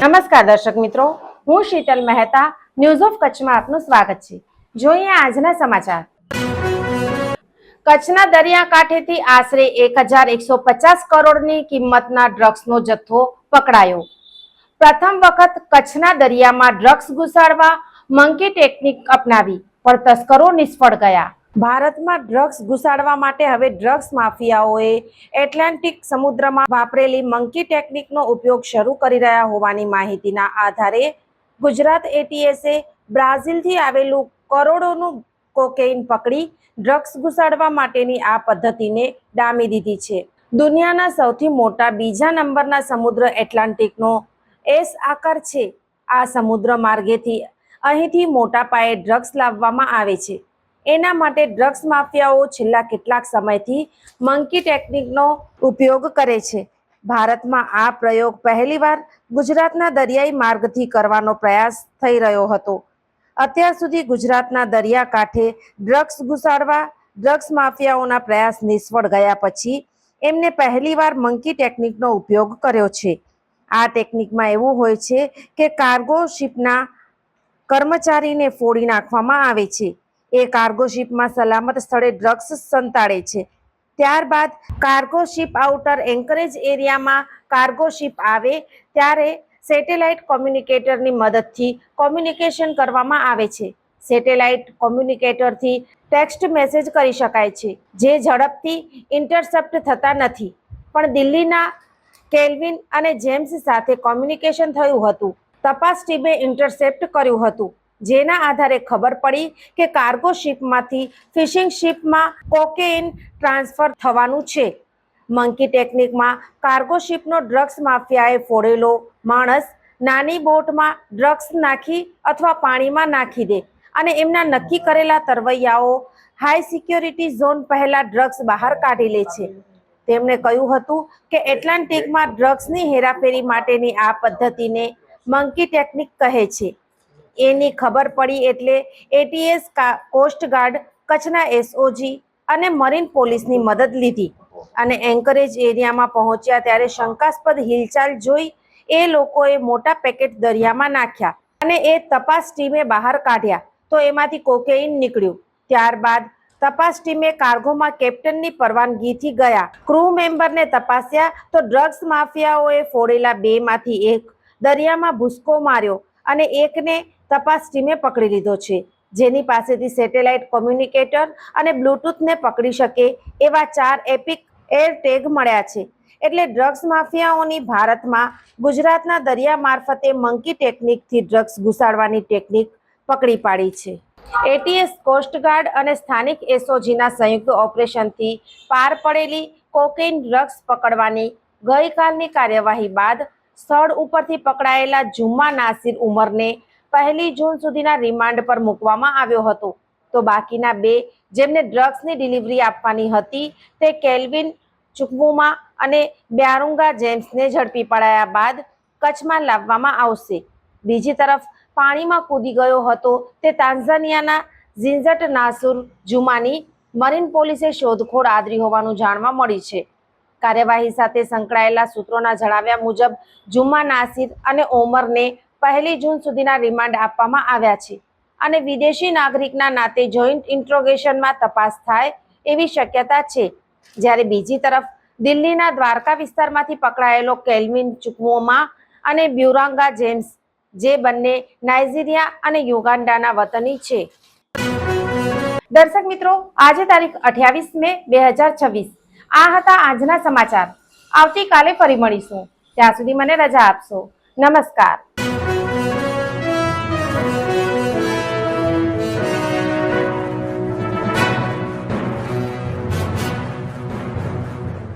નમસ્કાર દર્શક મિત્રો, હું શીતલ મહેતા ન્યૂઝ ઓફ કચ્છમાં આપનું સ્વાગત છે। જોઈએ આજના સમાચાર। કચ્છના દરિયાકાંઠેથી આશરે 1150 કરોડની કિંમતના ડ્રગ્સનો જથ્થો પકડાયો। પ્રથમ વખત કચ્છના દરિયામાં ડ્રગ્સ ઘુસાડવા મંકી ટેકનિક અપનાવી પણ તસ્કરો નિષ્ફળ ગયા। ભારતમાં ડ્રગ્સ ઘુસાડવા માટે હવે ડ્રગ્સ માફિયાઓએ એટલાન્ટિક સમુદ્રમાં વાપરેલી મંકી ટેકનિકનો ઉપયોગ શરૂ કરી રહ્યા હોવાની માહિતીના આધારે ગુજરાત એટીએસે બ્રાઝિલથી આવેલું કરોડોનું કોકેઇન પકડી ડ્રગ્સ ઘુસાડવા માટેની આ પદ્ધતિને ડામી દીધી છે। દુનિયાના સૌથી મોટા બીજા નંબરના સમુદ્ર એટલાન્ટિકનો એસ આકાર છે। આ સમુદ્ર માર્ગેથી અહીંથી મોટા પાયે ડ્રગ્સ લાવવામાં આવે છે। એના માટે ડ્રગ્સ માફિયાઓ છેલ્લા કેટલાક સમયથી મંકી ટેકનિકનો ઉપયોગ કરે છે। ભારતમાં આ પ્રયોગ પહેલીવાર ગુજરાતના દરિયાઈ માર્ગથી કરવાનો પ્રયાસ થઈ રહ્યો હતો। અત્યાર સુધી ગુજરાતના દરિયાકાંઠે ડ્રગ્સ ઘુસાડવા ડ્રગ્સ માફિયાઓના પ્રયાસ નિષ્ફળ ગયા પછી એમને પહેલીવાર મંકી ટેકનિકનો ઉપયોગ કર્યો છે। આ ટેકનિકમાં એવું હોય છે કે કાર્ગો શિપના કર્મચારીને ફોડી નાખવામાં આવે છે। એ કાર્ગો શિપમાં સલામત સ્થળે ડ્રગ્સ સંતાડે છે। ત્યારબાદ કાર્ગો શિપ આઉટર એન્કરેજ એરિયામાં કાર્ગો શિપ આવે ત્યારે સેટેલાઇટ કોમ્યુનિકેટરની મદદથી કોમ્યુનિકેશન કરવામાં આવે છે। સેટેલાઇટ કોમ્યુનિકેટરથી ટેક્સ્ટ મેસેજ કરી શકાય છે જે ઝડપથી ઇન્ટરસેપ્ટ થતા નથી। પણ દિલ્હીના કેલ્વિન અને જેમ્સ સાથે કોમ્યુનિકેશન થયું હતું। તપાસ ટીમે ઇન્ટરસેપ્ટ કર્યું હતું જેના આધારે ખબર પડી કે કાર્ગો શિપમાંથી ફિશિંગ શિપમાં કોકેઇન ટ્રાન્સફર થવાનું છે। મંકી ટેકનિકમાં કાર્ગો શિપનો ડ્રગ્સ માફિયાએ ફોડેલો માણસ નાની બોટમાં ડ્રગ્સ નાખી અથવા પાણીમાં નાખી દે અને એમના નક્કી કરેલા તરવૈયાઓ હાઈ સિક્યોરિટી ઝોન પહેલા ડ્રગ્સ બહાર કાઢી લે છે। તેમણે કહ્યું હતું કે એટલાન્ટિકમાં ડ્રગ્સની હેરાફેરી માટેની આ પદ્ધતિને મંકી ટેકનિક કહે છે। એની ખબર પડી એટલે એટીએસ કોસ્ટગાર્ડ કચ્છના એસઓજી અને મરીન પોલીસની મદદ લીધી અને એન્કરેજ એરિયામાં પહોંચ્યા ત્યારે શંકાસ્પદ હિલચાલ જોઈ એ લોકોએ મોટા પેકેટ દરિયામાં નાખ્યા અને એ તપાસ ટીમે બહાર કાઢ્યા તો એમાંથી કોકેઇન નીકળ્યું। ત્યારબાદ તપાસ ટીમે કાર્ગોમાં કેપ્ટનની પરવાનગીથી ગયા ક્રૂ મેમ્બરને તપાસ્યા તો ડ્રગ્સ માફિયાઓએ ફોડેલા બેમાંથી એક દરિયામાં ભૂસકો માર્યો અને એકને તપાસ ટીમે પકડી લીધો છે જેની પાસેથી સેટેલાઇટ કોમ્યુનિકેટર અને બ્લૂટૂથને પકડી શકે એવા 4 એપિક એર ટેગ મળ્યા છે। એટલે ડ્રગ્સ માફિયાઓની ભારતમાં ગુજરાતના દરિયા મારફતે મંકી ટેકનિકથી ડ્રગ્સ ઘુસાડવાની ટેકનિક પકડી પાડી છે। એટીએસ કોસ્ટગાર્ડ અને સ્થાનિક એસઓજીના સંયુક્ત ઓપરેશનથી પાર પડેલી કોકેઇન ડ્રગ્સ પકડવાની ગઈકાલની કાર્યવાહી બાદ સ્થળ ઉપરથી પકડાયેલા જુમ્મા નાસિર ઉમરને 1 જૂન સુધીના રિમાન્ડ પર મૂકવામાં આવ્યો હતો તો બાકીના 2 જેમને ડ્રગ્સની ડિલિવરી આપવાની હતી તે કેલ્વિન ચુકવુમા અને બ્યારુંગા જેમ્સને ઝડપી પડાયા બાદ કચ્છમાં લાવવામાં આવશે। બીજી તરફ પાણીમાં કૂદી ગયો હતો તે તાન્ઝાનિયાના ઝિંઝટ નાસુર જુમાની મરીન પોલીસે શોધખોળ આદરી હોવાનું જાણવા મળી છે। કાર્યવાહી સાથે સંકળાયેલા સૂત્રોના જણાવ્યા મુજબ જુમ્મા નાસિર અને ઓમરને 1 જૂન સુધીના રિમાન્ડ આપવામાં આવ્યા છે અને વિદેશી નાગરિકના નાતે જોઈન્ટ ઇન્ટ્રોગેશનમાં તપાસ થાય એવી શક્યતા છે। જ્યારે બીજી તરફ દિલ્હીના દ્વારકા વિસ્તારમાંથી પકડાયેલો કેલ્વિન ચુકવુમા અને બ્યુરાંગા જેમ્સ જે બંને નાઇજીરિયા અને યુગાન્ડાના વતની છે। દર્શક મિત્રો, આજે તારીખ 28 મે 2026 આ હતા આજના સમાચાર। આવતીકાલે ફરી મળીશું, ત્યાં સુધી મને રજા આપશો। નમસ્કાર।